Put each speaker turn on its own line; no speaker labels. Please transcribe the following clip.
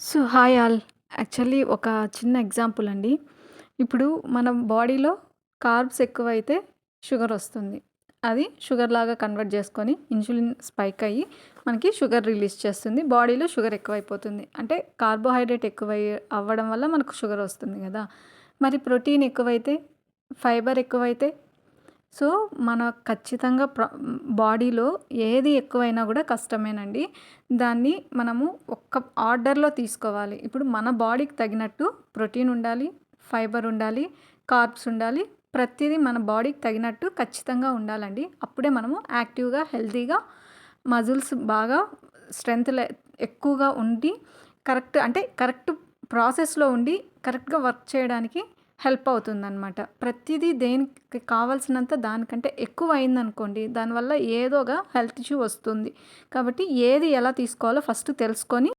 So, hi all. Actually ఒక చిన్న example అండి. ఇప్పుడు మన బాడీలో కార్బ్స్ ఎక్కువైతే షుగరొస్తుంది. అది షుగర్‌లాగా కన్వర్ట్ చేసుకొని ఇన్సులిన్ స్పైక్ అయ్యి మనకి షుగర్ రిలీజ్ చేస్తుంది. బాడీలో షుగర్ ఎక్కువైపోతుంది. అంటే కార్బోహైడ్రేట్ అవ్వడం వల్ల మనకు షుగరొస్తుంది గదా! మరి ప్రోటీన్ ఎక్కువైతే, ఫైబర్ ఎక్కువైతే సో, మన ఖచ్చితంగా బాడీలో ఏది ఎక్కువైనా గూడా కష్టమేనండి. దాన్ని మనము ఒక్క ఆర్డర్‌లో తీసుకోవాలి. ఇప్పుడు మన బాడీకి తగినట్టు ప్రోటీన్ ఉండాలి, ఫైబర్ ఉండాలి, కార్బ్స్ ఉండాలి. ప్రతీదీ మన బాడీకి తగినట్టు ఖచ్చితంగా ఉండాలండి. అప్పుడే మనము యాక్టివ్‌గా, హెల్తీగా మజిల్స్ బాగా స్ట్రెంత్ ఎక్కువగా ఉండి కరెక్ట్ ప్రాసెస్‌లో ఉండి కరెక్ట్‌గా వర్క్ చేయడానికి హెల్ప్ అవుతుందనమాట. ప్రతీదీ దేనికి కావాల్సినంత దానికంటే ఎక్కువ అయిందనుకోండి, దానివల్ల ఏదోగా హెల్త్ ఇష్యూ వస్తుంది. కాబట్టి ఏది ఎలా తీసుకోవాలో ఫస్ట్ తెలుసుకొని